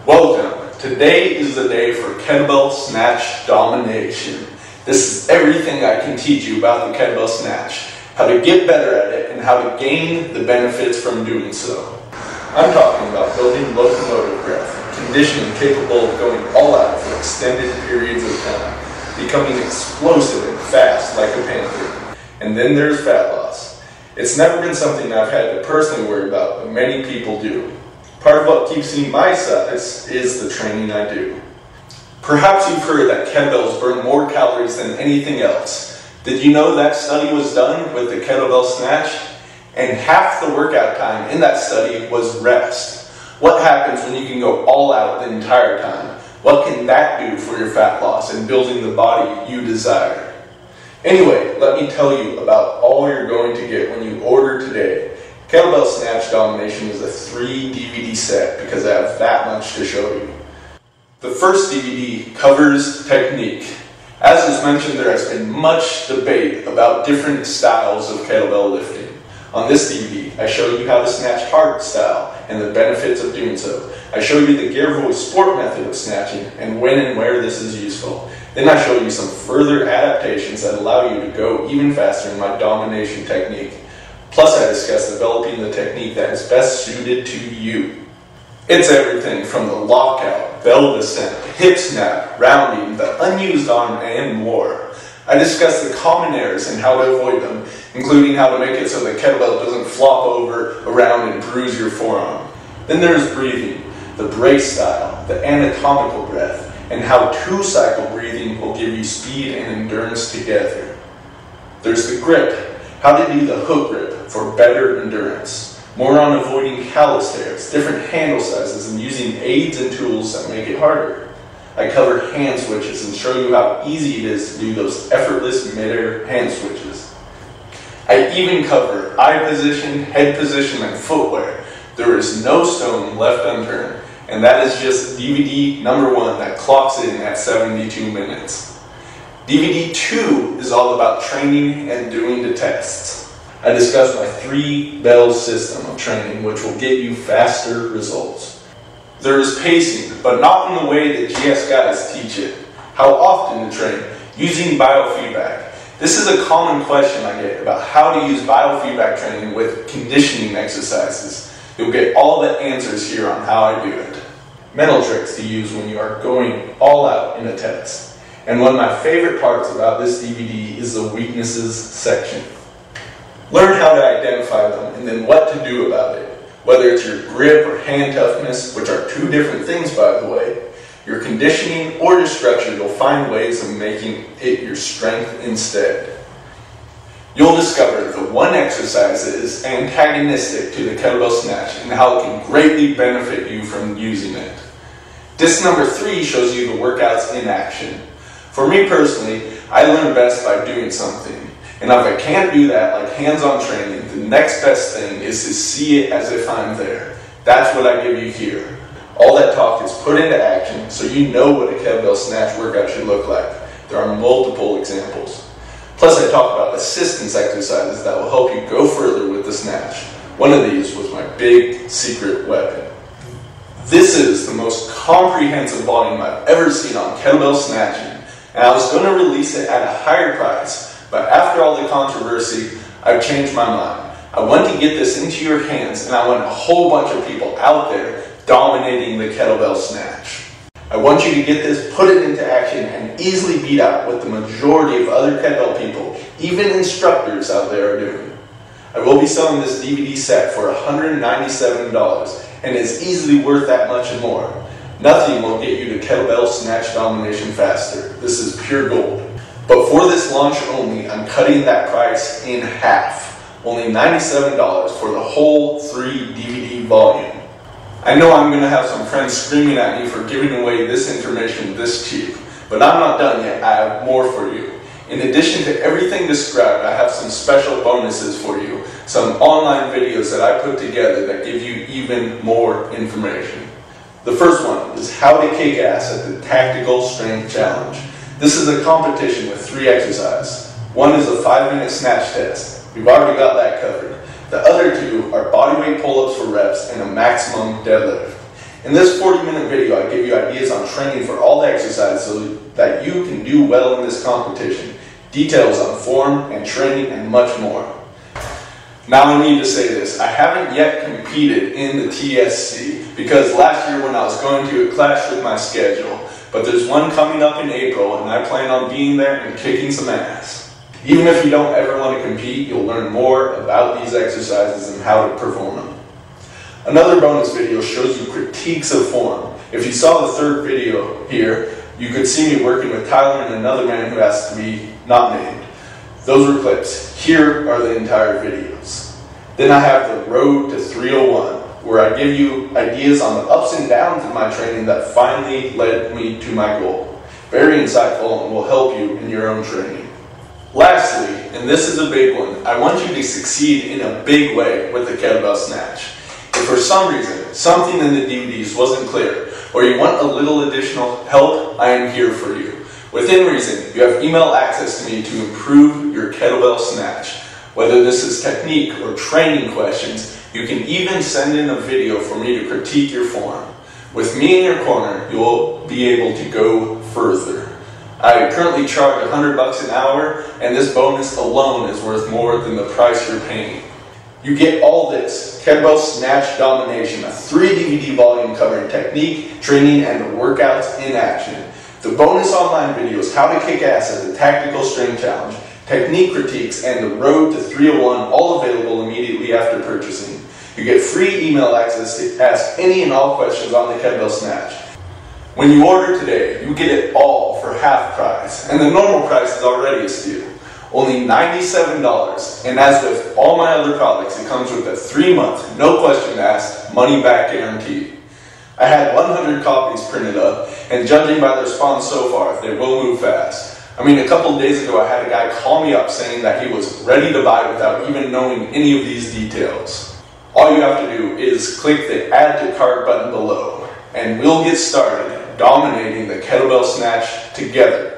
Welcome. Today is the day for kettlebell snatch domination. This is everything I can teach you about the kettlebell snatch, how to get better at it, and how to gain the benefits from doing so. I'm talking about building locomotive breath, conditioning capable of going all out for extended periods of time, becoming explosive and fast like a panther. And then there's fat loss. It's never been something I've had to personally worry about, but many people do. Part of what keeps me my size is the training I do. Perhaps you've heard that kettlebells burn more calories than anything else. Did you know that study was done with the kettlebell snatch? And half the workout time in that study was rest. What happens when you can go all out the entire time? What can that do for your fat loss and building the body you desire? Anyway, let me tell you about all you're going to get when you order today. Kettlebell Snatch Domination is a 3 DVD set because I have that much to show you. The first DVD covers technique. As was mentioned, there has been much debate about different styles of kettlebell lifting. On this DVD, I show you how to snatch hard style and the benefits of doing so. I show you the gear voice sport method of snatching and when and where this is useful. Then I show you some further adaptations that allow you to go even faster in my domination technique. Plus I discuss developing the technique that is best suited to you. It's everything from the lockout, bell descent, hip snap, rounding, the unused arm, and more. I discuss the common errors and how to avoid them, including how to make it so the kettlebell doesn't flop over, around, and bruise your forearm. Then there's breathing, the brace style, the anatomical breath, and how 2-cycle breathing will give you speed and endurance together. There's the grip, how to do the hook grip for better endurance. More on avoiding callus tears, different handle sizes, and using aids and tools that make it harder. I cover hand switches and show you how easy it is to do those effortless mid-air hand switches. I even cover eye position, head position, and footwear. There is no stone left unturned, and that is just DVD number 1 that clocks in at 72 minutes. DVD 2 is all about training and doing the tests. I discuss my 3 bell system of training, which will get you faster results. There is pacing, but not in the way that GS guys teach it. How often to train? Using biofeedback. This is a common question I get about how to use biofeedback training with conditioning exercises. You'll get all the answers here on how I do it. Mental tricks to use when you are going all out in a test. And one of my favorite parts about this DVD is the weaknesses section. Learn how to identify them and then what to do about it. Whether it's your grip or hand toughness, which are 2 different things by the way, your conditioning or your structure, you'll find ways of making it your strength instead. You'll discover the 1 exercise that is antagonistic to the kettlebell snatch and how it can greatly benefit you from using it. Disc number 3 shows you the workouts in action. For me personally, I learn best by doing something. And if I can't do that, like hands-on training, the next best thing is to see it as if I'm there. That's what I give you here. All that talk is put into action so you know what a kettlebell snatch workout should look like. There are multiple examples. Plus I talk about assistance exercises that will help you go further with the snatch. One of these was my big secret weapon. This is the most comprehensive volume I've ever seen on kettlebell snatching, and I was going to release it at a higher price. But after all the controversy, I've changed my mind. I want to get this into your hands, and I want a whole bunch of people out there dominating the kettlebell snatch. I want you to get this, put it into action, and easily beat out what the majority of other kettlebell people, even instructors out there, are doing. I will be selling this DVD set for $197, and it's easily worth that much and more. Nothing will get you to kettlebell snatch domination faster. This is pure gold. But for this launch only, I'm cutting that price in half. Only $97 for the whole 3 DVD volume. I know I'm going to have some friends screaming at me for giving away this information this cheap, but I'm not done yet. I have more for you. In addition to everything described, I have some special bonuses for you, some online videos that I put together that give you even more information. The first one is how to kick ass at the Tactical Strength Challenge. This is a competition with 3 exercises. One is a 5-minute snatch test. We've already got that covered. The other 2 are bodyweight pull-ups for reps and a maximum deadlift. In this 40-minute video, I give you ideas on training for all the exercises so that you can do well in this competition, details on form and training, and much more. Now I need to say this, I haven't yet competed in the TSC because last year when I was going to, it clashed with my schedule. But there's one coming up in April and I plan on being there and kicking some ass. Even if you don't ever want to compete, you'll learn more about these exercises and how to perform them. Another bonus video shows you critiques of form. If you saw the third video here, you could see me working with Tyler and another man who has to be not named. Those were clips. Here are the entire videos. Then I have the road to 301, where I give you ideas on the ups and downs of my training that finally led me to my goal. Very insightful and will help you in your own training. Lastly, and this is a big one, I want you to succeed in a big way with the kettlebell snatch. If for some reason something in the DVDs wasn't clear, or you want a little additional help, I am here for you. Within reason, you have email access to me to improve your kettlebell snatch. Whether this is technique or training questions, you can even send in a video for me to critique your form. With me in your corner, you'll be able to go further. I currently charge $100 an hour, and this bonus alone is worth more than the price you're paying. You get all this: kettlebell snatch domination, a 3 DVD volume covering technique, training, and the workouts in action. The bonus online videos, how to kick ass at the tactical strength challenge, technique critiques, and the road to 301, all available immediately after purchasing. You get free email access to ask any and all questions on the kettlebell snatch. When you order today, you get it all for half price, and the normal price is already a steal. Only $97, and as with all my other products, it comes with a 3-month, no question asked, money-back guarantee. I had 100 copies printed up, and judging by the response so far, they will move fast. I mean, a couple of days ago, I had a guy call me up saying that he was ready to buy without even knowing any of these details. All you have to do is click the Add to Cart button below, and we'll get started dominating the kettlebell snatch together.